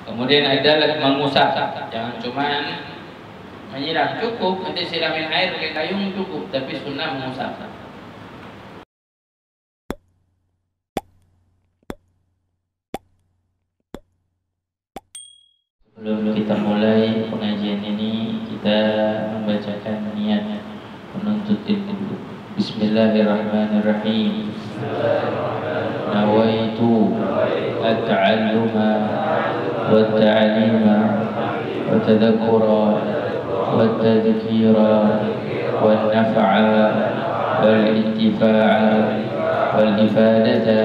Kemudian adalah mengusap, jangan cuma menyiram, cukup nanti siramin air pakai gayung cukup, tapi sunnah mengusap. Sebelum kita mulai pengajian ini, kita membacakan niat menuntut ilmu. Bismillahirrahmanirrahim. Nawaitu at-ta'alluma wat-ta'lima wa-tadhakkura wat-tadhkira wan-naf'a wal-intifa'a wal-ifadata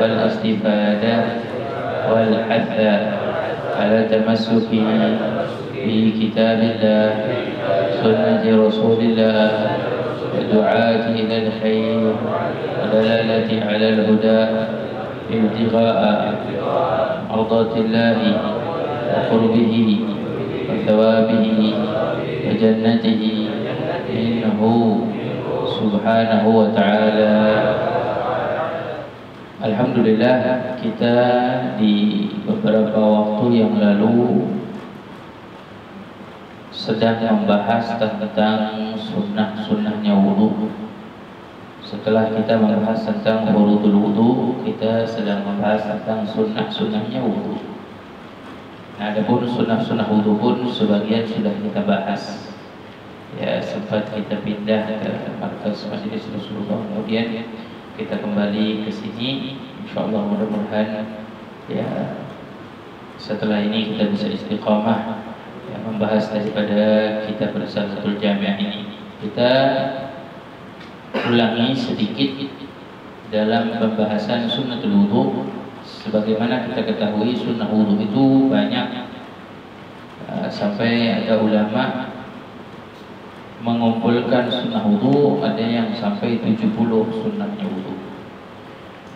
wal-istifadah wal-hatha ala tamassuki bi kitabillah sunnati rasulillah wa du'ati ila al-khair wa dalalati ala al-huda ibtigha'a mardatillahi wa qurbihi wa thawabihi wa jannatihi innahu subhanahu wa ta'ala. Alhamdulillah, kita di beberapa waktu yang lalu sedang membahas tentang sunnah-sunnahnya wudu. Setelah kita membahas tentang furudul wudu, kita sedang membahas tentang sunnah-sunnahnya wudu. Nah, adapun sunnah-sunnah wudu pun sebagian sudah kita bahas. Ya, sempat kita pindah ke markas Majelis Rasulullah, kemudian kita kembali ke sini. Insyaallah mudah-mudahan ya setelah ini kita bisa istiqamah ya, membahas daripada kitab Risalatul Jami' ini. Kita ulangi sedikit dalam pembahasan sunnatul wudu. Sebagaimana kita ketahui, sunnah wudu itu banyak, sampai ada ulama mengumpulkan sunnah wudu, ada yang sampai 70 sunnahnya wudu.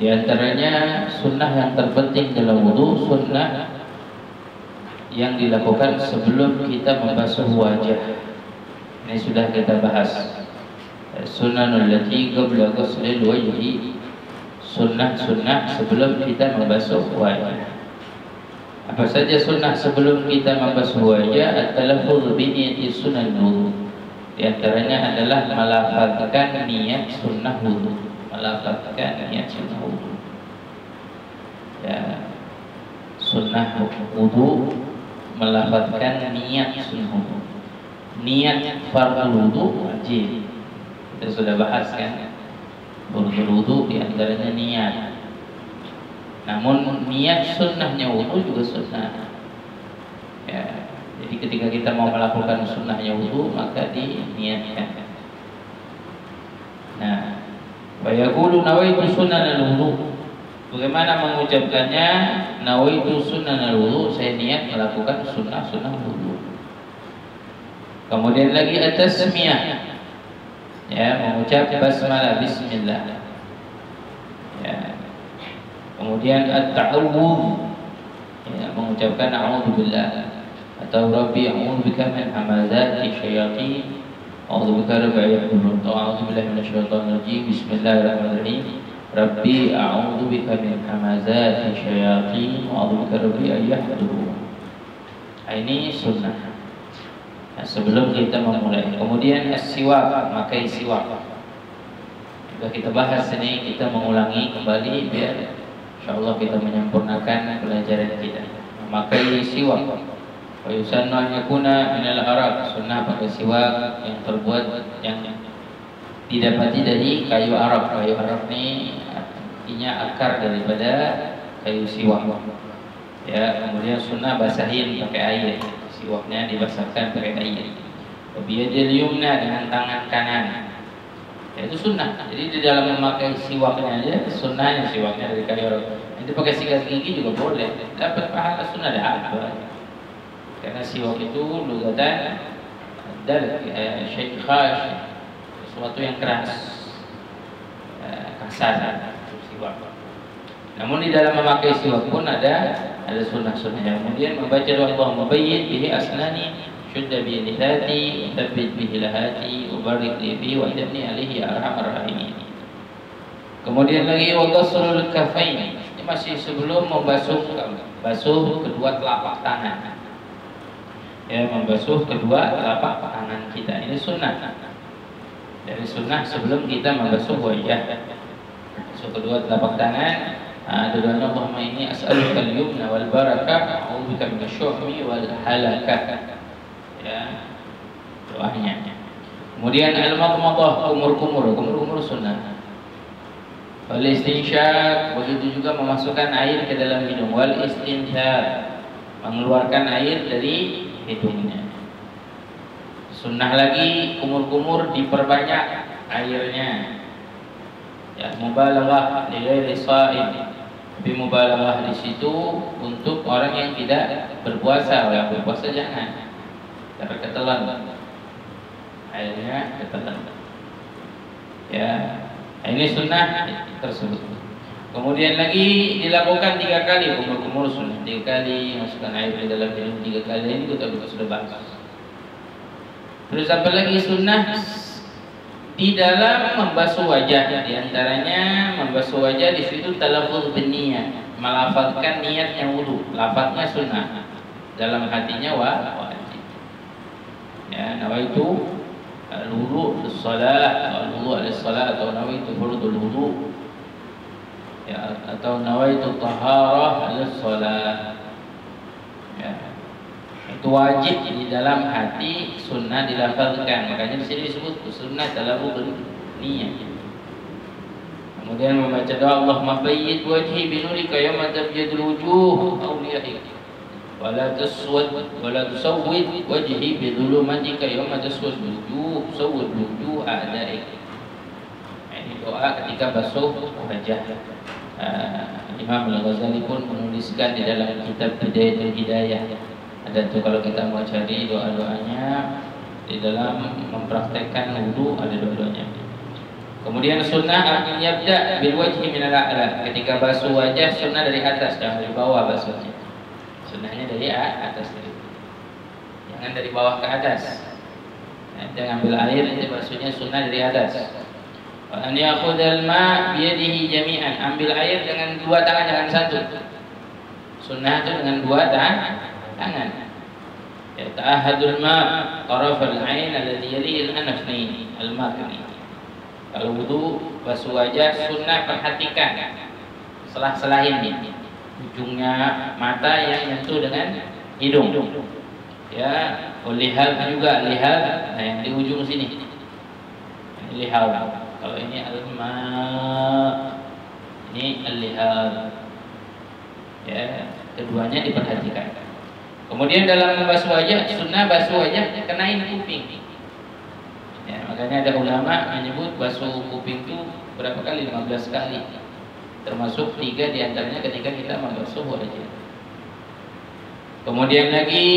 Di antaranya sunnah yang terpenting dalam wudu, sunnah yang dilakukan sebelum kita membasuh wajah. Ini sudah kita bahas. Sunnahul lati qabla ghuslil wajhi, sunnah-sunnah sebelum kita membasuh wajah. Apa saja sunnah sebelum kita membasuh wajah? At-talaffuz bi niyyati sunnah wudu. Di antaranya adalah melafazkan niat sunnah wudu, melafazkan niat sunnah wudu. Ya, sunnah wudu melafazkan niat sunnah wudu. Niat fardhu wudu wajib. Kita sudah bahas kan, fardhu wudu di antaranya niat. Namun niat sunnahnya wudu juga sunnah. Ya, jadi ketika kita mau melakukan sunnahnya wudu, maka diniatkan. Nah, wa yaqulu nawaitu sunnanal wudu. Bagaimana mengucapkannya? Nawaitu sunnanal wudu, saya niat melakukan sunnah-sunnah wudu. Kemudian lagi at-tasmiyah. Ya, mengucap basmalah, bismillah. Ya. Kemudian at-ta'awudz. Ya, mengucapkan a'udzubillah. Atau Rabbi a'udzubika min hamazati syayatin, a'udzubika rabbi yahdurun, atau a'udzubillahi minasyaitonir rajim, bismillahirrahmanirrahim, Rabbi a'udzubika min hamazati syayatin, a'udzubika rabbi yahdurun. Ini sunnah. Nah, sebelum kita memulai. Kemudian as-siwak, memakai siwak. Sudah kita bahas ini, kita mengulangi kembali biar insyaallah kita menyempurnakan pelajaran kita. Memakai siwak. Wa yusannu an yakuna minal araq, sunnah pakai siwak yang terbuat, yang didapati dari kayu araq. Kayu araq ini artinya akar daripada kayu siwak. Ya, kemudian sunnah basahin pakai air. Siwaknya dibasahkan pakai air. Biyadil yumna, dengan tangan kanan. Ya, itu sunnah. Jadi di dalam memakai siwaknya aja sunnahnya, siwaknya dari kayu araq. Nanti pakai sikat gigi juga boleh. Dapat pahala sunnah ada apa? Karena siwak itu lugatan dal syai' khash, sesuatu yang keras, kasar, siwak. Namun di dalam memakai siwak pun ada sunnah-sunnahnya. Kemudian membaca doa Allahumma bayyin bihi asnani, syudda bi lihati, thabbit bihi lahati, ubarik li bi wa idni alaihi ya arhamar rahimin. Kemudian lagi wa ghaslul kafain, Ini masih sebelum basuh kedua telapak tangan. Ya, membasuh kedua telapak tangan kita. Ini sunnah. Dari sunnah sebelum kita membasuh wajah. Basuh kedua telapak tangan. Doanya Allahumma inni as'aluka al-yumna wal barakah, a'udzubika minasyuhmi wal halakah. Ya, doanya. Kemudian al-madmadah, kumur sunnah. Wal istinsyaq, begitu juga memasukkan air ke dalam hidung. Wal istinthar, mengeluarkan air dari hidungnya. Sunnah lagi kumur diperbanyak airnya. Ya, mubalaghah li ghairi sha'im. Tapi mubalaghah di situ untuk orang yang tidak berpuasa. Yang berpuasa jangan. Karena ketelan. Airnya ketelan. Ya, ini sunnah tersebut. Kemudian lagi dilakukan 3 kali kumur sunnah. 3 kali masukkan air di dalam hidung 3 kali. Ini kita sudah bahas. Terus apa lagi sunnah di dalam membasuh wajah? Di antaranya membasuh wajah di situ talaffuz binniyah, melafazkan niatnya wudu. Lafaznya sunnah, dalam hatinya wajib. Ya, nawaitu al-wudu lis-shalah, al-wudu lis-shalah, atau nawaitu fardul wudu. Ya, atau nawaitu taharah lis-shalah. Ya. Itu wajib di dalam hati, sunnah dilafazkan. Makanya di sini disebut sunnah talaffuz niyyah. Kemudian membaca doa Allahumma bayyid wajhi bi nurika yawma tabyadul wujuh awliyaik wa la tusawwid wajhi bi dhulumatika yawma taswad wujuh sawwid wujuh a'daik. Ini doa ketika basuh wajah. Imam Al-Ghazali pun menuliskan di dalam kitab Bidayatul Hidayah. Ada tuh kalau kita mau cari doa-doanya di dalam mempraktekkan wudu, ada doa-doanya. Kemudian sunnah an yabda bil wajhi min al-a'la. Ketika basuh wajah sunnah dari atas, jangan dari bawah basuhnya. Sunnahnya dari atas dulu. Jangan dari bawah ke atas. Jangan ambil air nanti basuhnya sunnah dari atas. Wa an ya'khudhal ma' bi yadihi jami'an. Ambil air dengan 2 tangan, jangan 1. Sunnah itu dengan 2 tangan. Ya, ta'ahadul ma' tarafal 'ain alladhi yalihi al-anfayn al-makni. Kalau wudu basuh wajah sunnah perhatikan selah-selah ini, ujungnya mata yang nyentuh dengan hidung. Ya, lihat juga lihat, nah yang di ujung sini. Ini lihat. Kalau ini al-ma', ini al-lihat. Ya, keduanya diperhatikan. Kemudian dalam membasuh wajah, sunnah basuh wajah kenain kuping. Ya, makanya ada ulama menyebut basuh kuping itu berapa kali? 15 kali. Termasuk 3 diantaranya ketika kita membasuh wajah. Kemudian lagi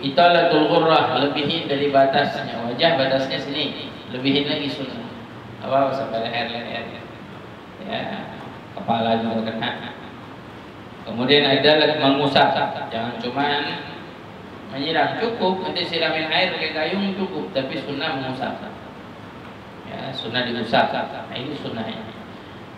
italatul ghurrah, lebihin dari batasnya wajah, batasnya sini, lebihin lagi sunnah. Apa sampai leher. Ya, kepala juga kena. Kemudian ada mengusap, jangan cuma menyiram, cukup nanti siramin air pakai gayung cukup, tapi sunnah mengusap. Ya, sunnah diusap. Nah, ini sunnahnya.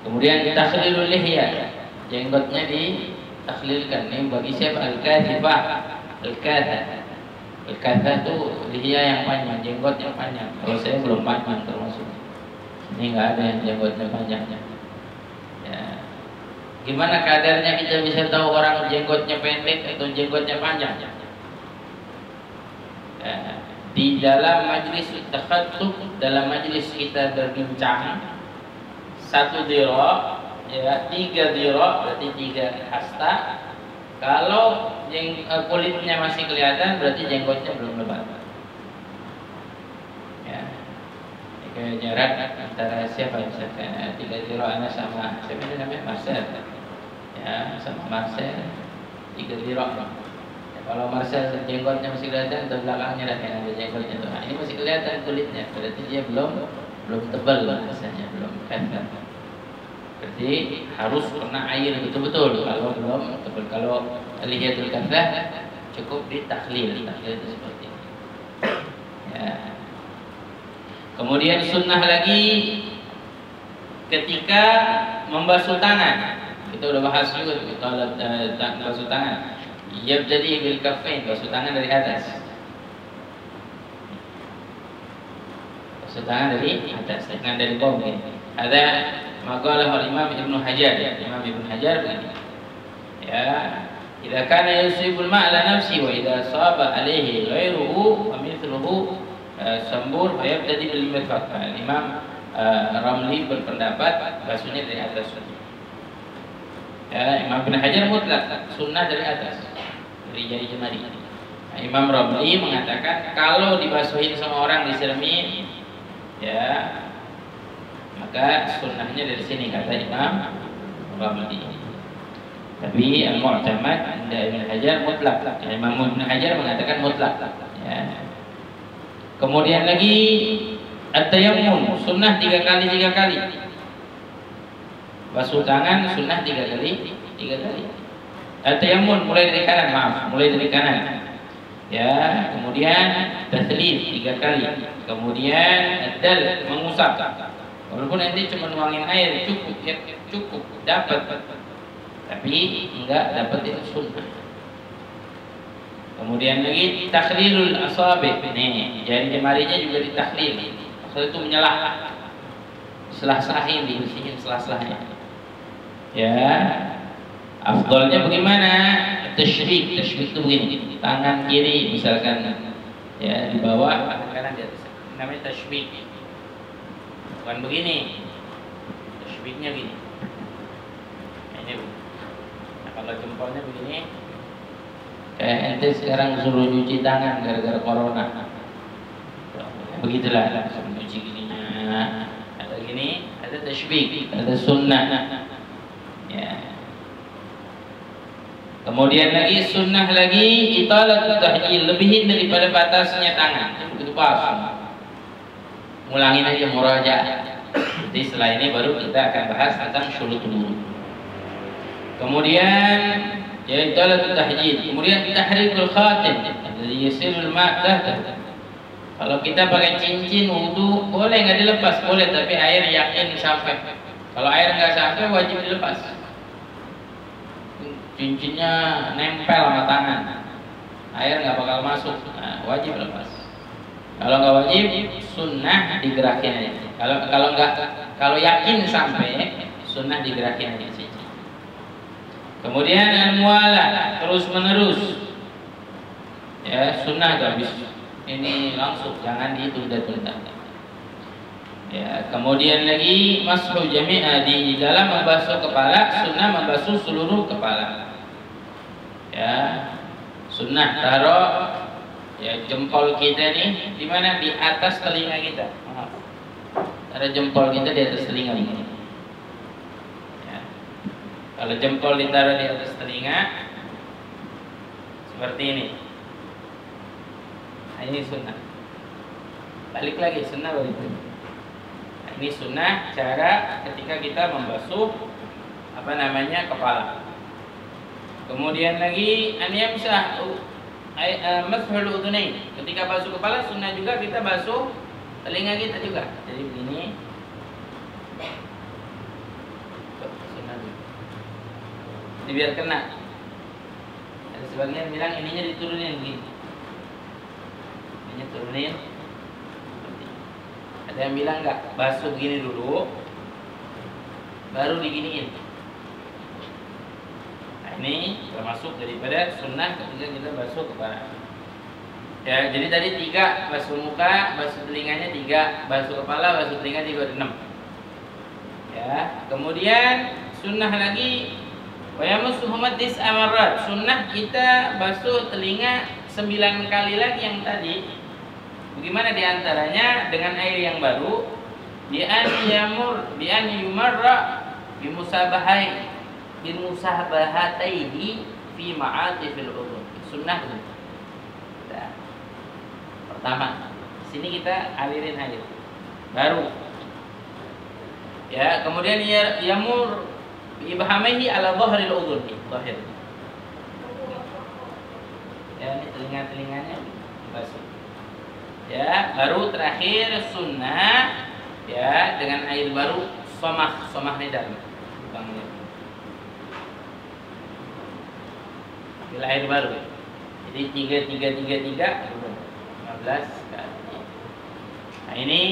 Kemudian takhlilul lihya, jenggotnya ditakhlilkan. Ini bagi siapa? Al-kathifah. Al-kathah itu lihya yang panjang, jenggot yang panjang. Kalau saya belum panjang termasuk. Ini enggak ada yang jenggotnya panjangnya. Ya. Gimana kadarnya kita bisa tahu orang jenggotnya pendek atau jenggotnya panjang? Di dalam majlis takhattub, dalam majlis kita berbincang, 1 dhira, ya 3 dhira berarti 3 hasta. Kalau kulitnya masih kelihatan berarti jenggotnya belum lebat. Ya. Kayak jarak antara siapa misalkan 3 dhira anak sama siapa namanya Marcel. Ya, sama Marcel 3 dhira. Ya, kalau Marcel jenggotnya masih kelihatan, atau belakangnya dah yang ada jenggotnya tuh. Nah, ini masih kelihatan kulitnya, berarti dia belum tebal rasanya, belum kentang. Berarti harus kena air betul-betul. Kalau belum tebal, kalau lihatul kantah cukup ditakhlil. Takhlil itu seperti ini. Ya. Kemudian sunnah lagi ketika membasuh tangan. Kita udah bahas juga kalau basuh tangan. Yabtadi bil kaffain, basuh tangan dari atas. Basuh tangan dari atas, tangan dari bawah. Ada maqalah al-Imam Ibnu Hajar. Imam Ibnu Hajar begini. Ya, idza kana yusibul ma'ala nafsi wa idza saba alaihi ghairuhu wa mithluhu sambur fa yabtadi bil mirfaq. Imam Ramli berpendapat basuhnya dari atas. Ya, Imam Ibnu Hajar mutlak sunnah dari atas, dari jari jemari. Nah, Imam Ramli mengatakan kalau dibasuhin sama orang disiramin, ya maka sunnahnya dari sini kata Imam Ramli. Tapi al-mu'tamad dari Ibnu Hajar mutlak. Ya, Imam Ibnu Hajar mengatakan mutlak. Ya. Kemudian lagi at-tayammum, sunnah 3 kali. Basuh tangan sunnah 3 kali. At-tayammum mulai dari kanan, Ya, kemudian taslil 3 kali. Kemudian ad-dal, mengusap. Walaupun nanti cuma nuangin air cukup dapat. Tapi enggak dapat itu sunnah. Kemudian lagi takhlilul asabi'. Nih, jari jemarinya juga ditakhlil. Maksudnya itu menyelah. Selah-selahin, dibersihin selah-selahnya. Ya, afdalnya bagaimana? Tasyrik itu begini, tangan kiri misalkan ya di bawah, tangan kanan di atas. Namanya tasyrik. Bukan begini. Tasyriknya gini. Ini. Nah, kalau jempolnya begini, kayak ente sekarang suruh cuci tangan gara-gara corona. Begitulah, suruh cuci gininya. Ada gini, ada tasyrik, ada sunnah. Ya. Kemudian lagi sunnah lagi italatut tahjil, lebihin daripada batasnya tangan. Itu pas. Ngulangin aja murajaah. Jadi setelah ini baru kita akan bahas tentang syurutul wudu. Kemudian ya italatut tahjil. Kemudian tahrikul khatim, jadi yasilul ma' tahta. Kalau kita pakai cincin wudu boleh nggak dilepas? Boleh, tapi air yakin sampai. Kalau air nggak sampai wajib dilepas. Cincinnya nempel sama tangan, air nggak bakal masuk, nah, wajib lepas. Kalau nggak wajib, sunnah digerakin aja. Kalau yakin sampai, sunnah digerakin aja cincin. Kemudian al-mualah, terus menerus. Ya, sunnah gak habis ini langsung, jangan ditunda-tunda. Ya, kemudian lagi mashu jami'a, di dalam membasuh kepala, sunnah membasuh seluruh kepala. Ya, sunnah taruh ya jempol kita nih di mana? Di atas telinga kita. Ada jempol kita di atas telinga ini. Ya. Kalau jempol ditaruh di atas telinga seperti ini. Nah, ini sunnah. Balik lagi sunnah balik lagi. Nah, ini sunnah cara ketika kita membasuh kepala. Kemudian lagi an yamsah mashul udhunain. Ketika basuh kepala sunnah juga kita basuh telinga kita juga. Jadi begini. Sunnah juga. Ini biar kena. Ada sebagian bilang ininya diturunin begini. Ininya turunin. Ada yang bilang enggak, basuh begini dulu baru diginiin. Ini termasuk daripada sunnah ketika kita basuh kepala. Ya, jadi tadi 3 basuh muka, basuh telinganya 3, basuh kepala, basuh telinga 3, 6. Ya, kemudian sunnah lagi wa yamassuhuma tis'a marrat. Sunnah kita basuh telinga 9 kali lagi yang tadi. Bagaimana diantaranya? Dengan air yang baru, bi an yumarra bimusabahataihi fi ma'atifil udhu. Sunnah itu. Nah, pertama, sini kita alirin air baru. Ya, kemudian yamur bi ibhamihi ala dhahril udhu. Dhahir. Ya, ini telinga-telinganya dibasuh. Ya, baru terakhir sunnah ya dengan air baru somah ini dalam. lahir baru. Jadi 3 15 kali. Nah, ini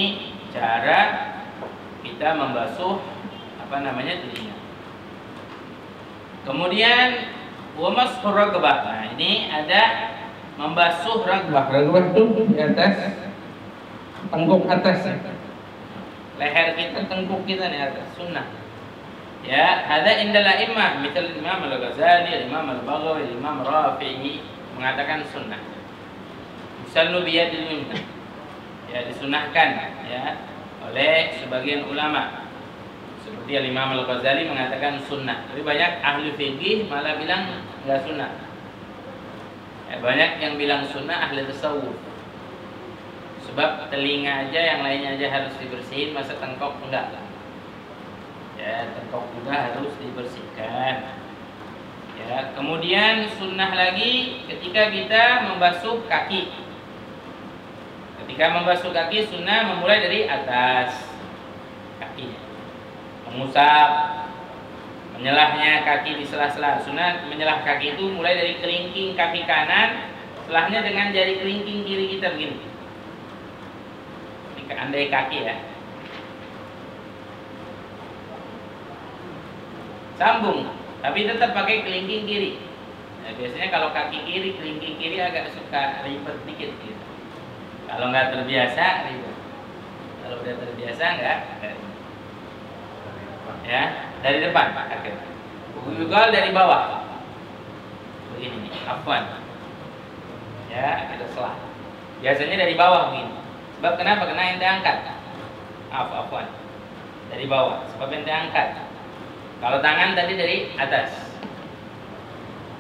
cara kita membasuh telinga. Kemudian wamashu ragbah. Nah, ini ada membasuh ragbah. Ragbah itu di atas tengkuk atas. Leher kita, tengkuk kita di atas, sunnah. Ya, ada indal a'immah, misal Imam Al-Ghazali, Imam Al-Baghawi, Imam Rafi'i mengatakan sunnah. Yusallu biyadil yumna. Ya, disunahkan ya oleh sebagian ulama. Seperti Imam Al-Ghazali mengatakan sunnah. Tapi banyak ahli fikih malah bilang enggak sunnah. Ya, banyak yang bilang sunnah ahli tasawuf. Sebab telinga aja, yang lainnya aja harus dibersihin, masa tengkok enggak. Ya, tengkok juga harus dibersihkan. Ya, kemudian sunnah lagi ketika kita membasuh kaki. Ketika membasuh kaki sunnah memulai dari atas kakinya, mengusap, menyelahnya kaki di sela-sela. Sunnah menyelah kaki itu mulai dari kelingking kaki kanan, selahnya dengan jari kelingking kiri kita begini. Ini andai kaki ya. Sambung, tapi tetap pakai kelingking kiri. Nah, biasanya kalau kaki kiri, kelingking kiri agak suka ribet dikit gitu. Kalau nggak terbiasa ribet. Kalau udah terbiasa nggak. Ya, dari depan Pak kaki. Juga dari bawah. Begini nih, afwan. Ya, kita selah. Biasanya dari bawah begini. Sebab kenapa? Karena ente angkat. Afwan. Dari bawah. Sebab ente angkat. Kalau tangan tadi dari atas.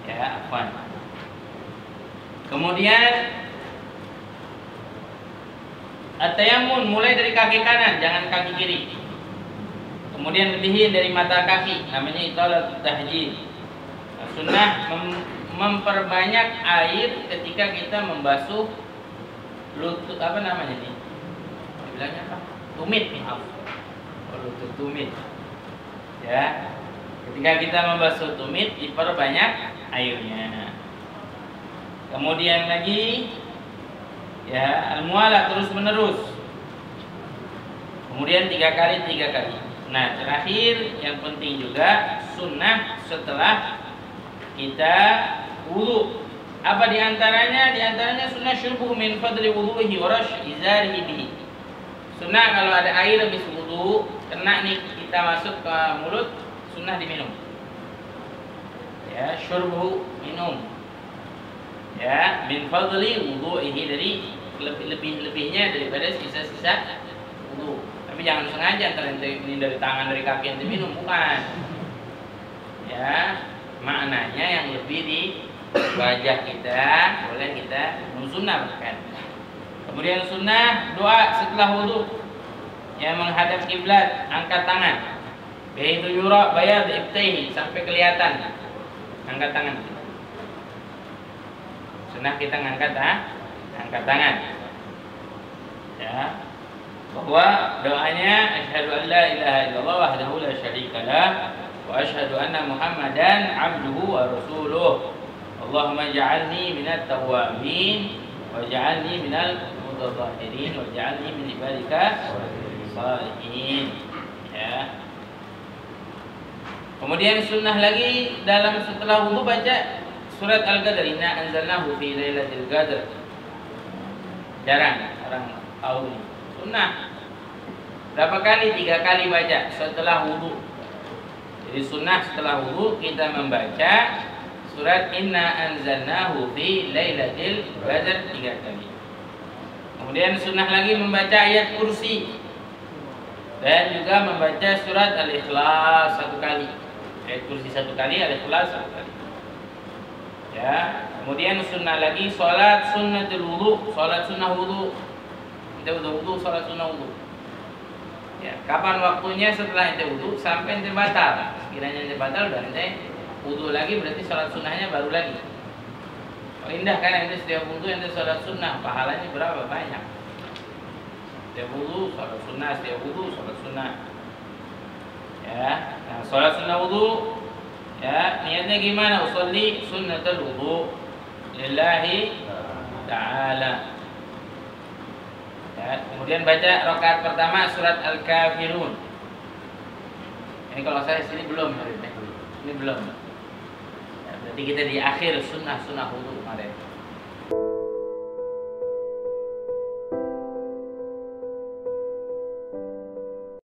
Ya, afwan. Kemudian at-tayammun mulai dari kaki kanan, jangan kaki kiri. Kemudian lebihin dari mata kaki, namanya italatut tahjid. Sunnah memperbanyak air ketika kita membasuh lutut, bilangnya apa? Tumit, maaf. Lutut tumit. Ya, ketika kita membasuh tumit diperbanyak airnya. Kemudian lagi ya al-mualah terus menerus. Kemudian 3 kali. Nah, terakhir yang penting juga sunnah setelah kita wudu. Apa diantaranya? Diantaranya sunnah syurbu min fadli wuduhi wa rash izarihi bihi. Sunnah kalau ada air habis wudu, kena nih kita masuk ke mulut, sunnah diminum. Ya, syurbu minum. Ya, min fadli wudu'ihi, dari lebih-lebihnya daripada sisa-sisa wudu. Tapi jangan sengaja antara ini dari tangan, dari kaki ente minum, bukan. Ya, maknanya yang lebih di wajah kita, boleh kita sunnah bahkan. Kemudian sunnah doa setelah wudu. Yang menghadap kiblat, angkat tangan. Yaitu yura bayad ibtaihi, sampai kelihatan. Angkat tangan. Sunnah kita angkat tangan. Ya. Bahwa doanya asyhadu an la ilaha illallah wahdahu la syarikalah wa asyhadu anna Muhammadan abduhu wa rasuluh. Allahumma ja'alni minat tawwabin wa ja'alni minal mutatahhirin wa ja'alni min ibadika salihin. Ya. Kemudian sunnah lagi dalam setelah wudu baca surat Al-Qadr, inna anzalnahu fi lailatul qadr. Jarang orang tahu ini. Sunnah. Berapa kali? 3 kali baca setelah wudu. Jadi sunnah setelah wudu kita membaca surat inna anzalnahu fi lailatul qadr 3 kali. Kemudian sunnah lagi membaca ayat kursi. Dan juga membaca surat Al-Ikhlas 1 kali. Ayat kursi 1 kali, Al-Ikhlas 1 kali. Ya, kemudian sunnah lagi salat sunnatul wudu, salat sunnah wudu. Kita wudu, salat sunnah wudu. Ya, kapan waktunya? Setelah ente wudu sampai ente batal. Kiranya ente batal dan ente wudu lagi, berarti salat sunnahnya baru lagi. Oh, indah kan ente setiap wudu ente salat sunnah, pahalanya berapa banyak? Setiap wudu salat sunnah, setiap wudu salat sunnah. Ya, nah salat sunnah wudu Ya, niatnya gimana? Usolli sunnatul wudu lillahi ta'ala. Ya, kemudian baca rakaat pertama surat Al-Kafirun. Ini kalau saya sini belum, ini belum. Ya, berarti kita di akhir sunnah wudu kemarin.